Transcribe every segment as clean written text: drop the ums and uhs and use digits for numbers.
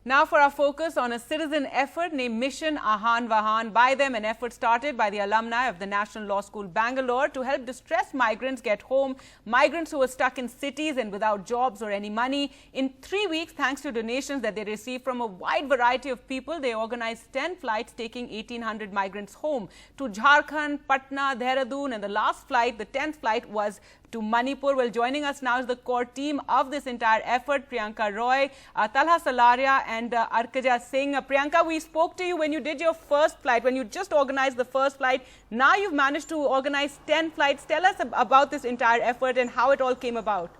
Now for our focus on a citizen effort named Mission Ahan Vahan. By them, an effort started by the alumni of the National Law School, Bangalore, to help distressed migrants get home. Migrants who were stuck in cities and without jobs or any money. In 3 weeks, thanks to donations that they received from a wide variety of people, they organized 10 flights taking 1,800 migrants home to Jharkhand, Patna, Dehradun, and the last flight, the 10th flight, was to Manipur. Well, joining us now is the core team of this entire effort, Priyanka Roy, Talha Salaria and Arkaja Singh. Priyanka, we spoke to you when you did your first flight, when you just organized the first flight. Now you've managed to organize 10 flights. Tell us about this entire effort and how it all came about.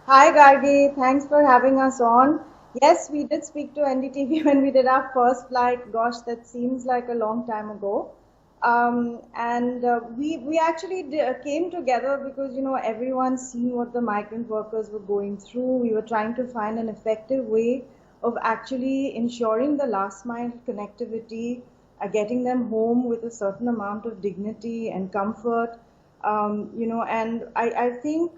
Hi Gargi, thanks for having us on. Yes, we did speak to NDTV when we did our first flight. Gosh, that seems like a long time ago. We actually came together because, you know, everyone's seen what the migrant workers were going through. We were trying to find an effective way of actually ensuring the last mile connectivity, getting them home with a certain amount of dignity and comfort. And I think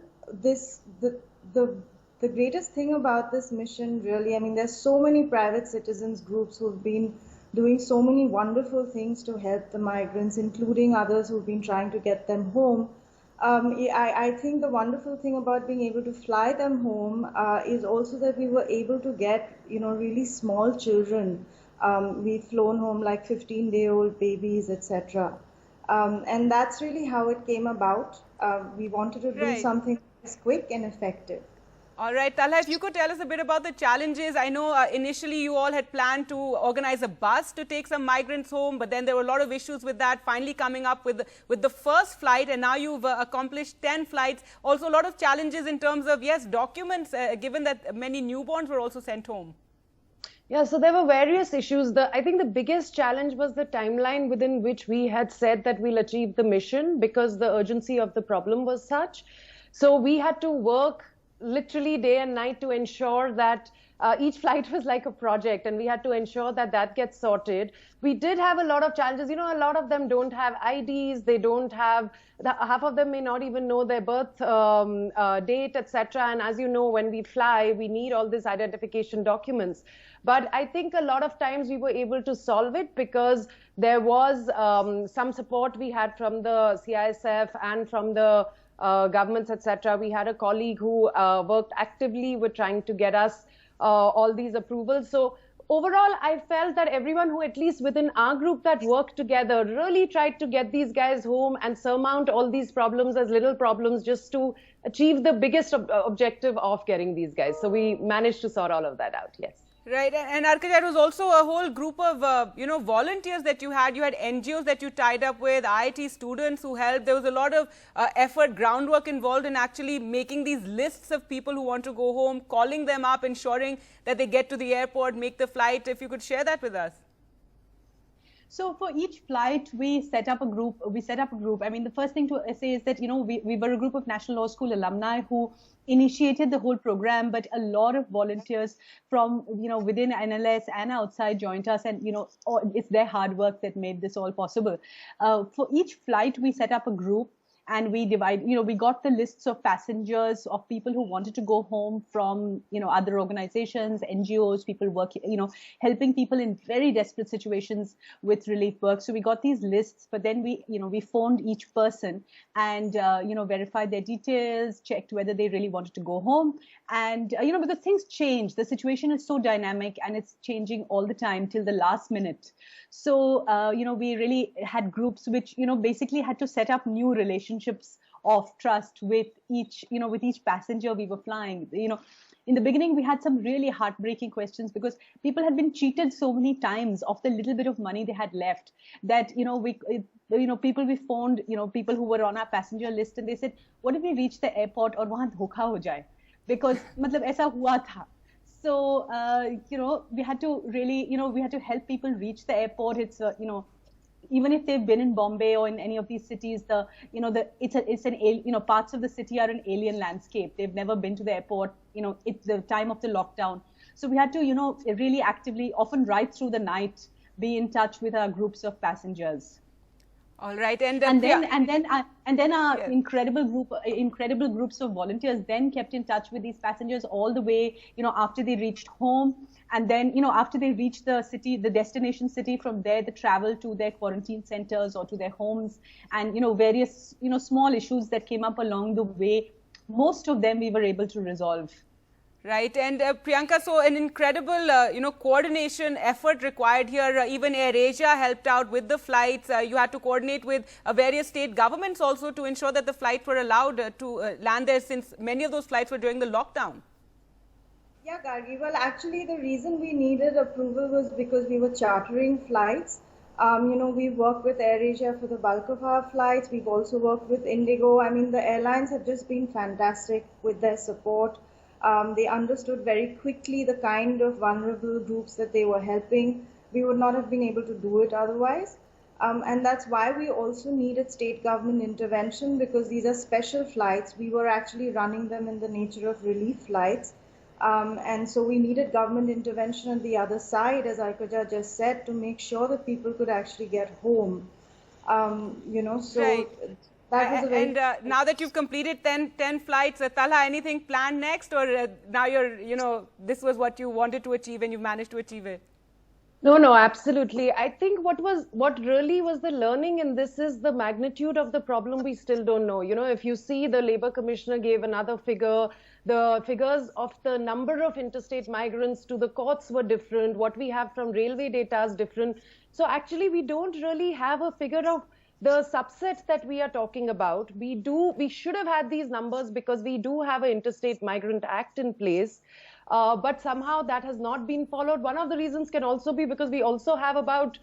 the greatest thing about this mission, really, I mean, there's so many private citizens groups who've been doing so many wonderful things to help the migrants, including others who've been trying to get them home. I think the wonderful thing about being able to fly them home is also that we were able to get, you know, really small children. We've flown home like 15-day-old babies, etc. And that's really how it came about. We wanted to do something that's quick and effective. All right, Talha, if you could tell us a bit about the challenges. I know initially you all had planned to organize a bus to take some migrants home, but then there were a lot of issues with that, finally coming up with the first flight, and now you've accomplished 10 flights. Also a lot of challenges in terms of, yes, documents, given that many newborns were also sent home. Yeah, so there were various issues. I think the biggest challenge was the timeline within which we had said that we'll achieve the mission, because the urgency of the problem was such. So we had to work literally day and night to ensure that each flight was like a project, and we had to ensure that that gets sorted. We did have a lot of challenges. You know, a lot of them don't have IDs, they don't have, half of them may not even know their birth date, etc. And as you know, when we fly, we need all these identification documents. But I think a lot of times we were able to solve it because there was some support we had from the CISF and from the governments, etc. We had a colleague who worked actively with trying to get us all these approvals. So overall, I felt that everyone who, at least within our group that worked together, really tried to get these guys home and surmount all these problems as little problems just to achieve the biggest objective of getting these guys. So we managed to sort all of that out, yes. Right, and Arkaja, it was also a whole group of, volunteers that you had. You had NGOs that you tied up with, IIT students who helped. There was a lot of effort, groundwork involved in actually making these lists of people who want to go home, calling them up, ensuring that they get to the airport, make the flight. If you could share that with us. So for each flight, we set up a group. I mean, the first thing to say is that, you know, we were a group of National Law School alumni who initiated the whole program, but a lot of volunteers from, you know, within NLS and outside joined us, and, you know, it's their hard work that made this all possible. For each flight, we set up a group. And we we got the lists of passengers, of people who wanted to go home from, you know, other organizations, NGOs, people working, you know, helping people in very desperate situations with relief work. So we got these lists, but then we phoned each person and, verified their details, checked whether they really wanted to go home. And, because things change, the situation is so dynamic and it's changing all the time till the last minute. So, we really had groups which, basically had to set up new relationships of trust with each passenger we were flying. In the beginning, we had some really heartbreaking questions because people had been cheated so many times of the little bit of money they had left that, people we phoned, people who were on our passenger list, and they said, what if we reach the airport और वहाँ धोखा हो जाए? Because मतलब ऐसा हुआ था. So, we had to really, we had to help people reach the airport. It's, even if they've been in Bombay or in any of these cities, parts of the city are an alien landscape. They've never been to the airport. It's the time of the lockdown. So we had to, really actively, often right through the night, be in touch with our groups of passengers. All right, and then our incredible groups of volunteers then kept in touch with these passengers all the way, after they reached home, and then after they reached the city, the destination city. From there, the travel to their quarantine centers or to their homes, and various small issues that came up along the way. Most of them we were able to resolve. Right, and Priyanka, so an incredible, coordination effort required here. Even AirAsia helped out with the flights. You had to coordinate with various state governments also to ensure that the flights were allowed to land there, since many of those flights were during the lockdown. Yeah, Gargi. Well, actually, the reason we needed approval was because we were chartering flights. We worked with AirAsia for the bulk of our flights. We've also worked with Indigo. I mean, the airlines have just been fantastic with their support. They understood very quickly the kind of vulnerable groups that they were helping. We would not have been able to do it otherwise. And that's why we also needed state government intervention, because these are special flights. We were actually running them in the nature of relief flights. And so we needed government intervention on the other side, as Arkaja just said, to make sure that people could actually get home. So... Right. And now that you've completed 10 flights, Talha, anything planned next, or now you're, this was what you wanted to achieve and you managed to achieve it? No, absolutely. I think what really was the learning in this is the magnitude of the problem we still don't know. If you see, the Labour Commissioner gave another figure. The figures of the number of interstate migrants to the courts were different. What we have from railway data is different. So actually, we don't really have a figure of the subset that we are talking about. We should have had these numbers because we do have an Interstate Migrant Act in place, but somehow that has not been followed. One of the reasons can also be because we also have about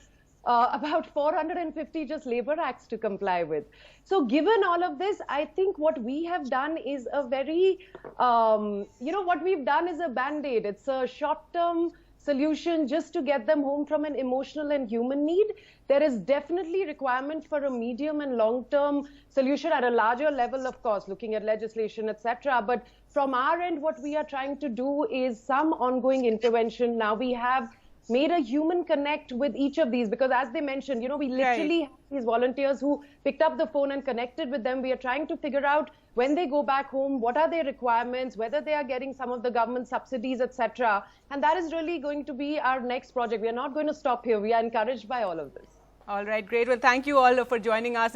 450 just labor acts to comply with. So given all of this, I think what we have done is a very, what we've done is a band-aid. It's a short-term solution just to get them home from an emotional and human need. There is definitely requirement for a medium and long-term solution at a larger level, of course, looking at legislation, etc. But from our end, what we are trying to do is some ongoing intervention. Now we have made a human connect with each of these, because as they mentioned, we literally have these volunteers who picked up the phone and connected with them. We are trying to figure out when they go back home, what are their requirements, whether they are getting some of the government subsidies, etc. And that is really going to be our next project. We are not going to stop here. We are encouraged by all of this. All right, great. Well, thank you all for joining us.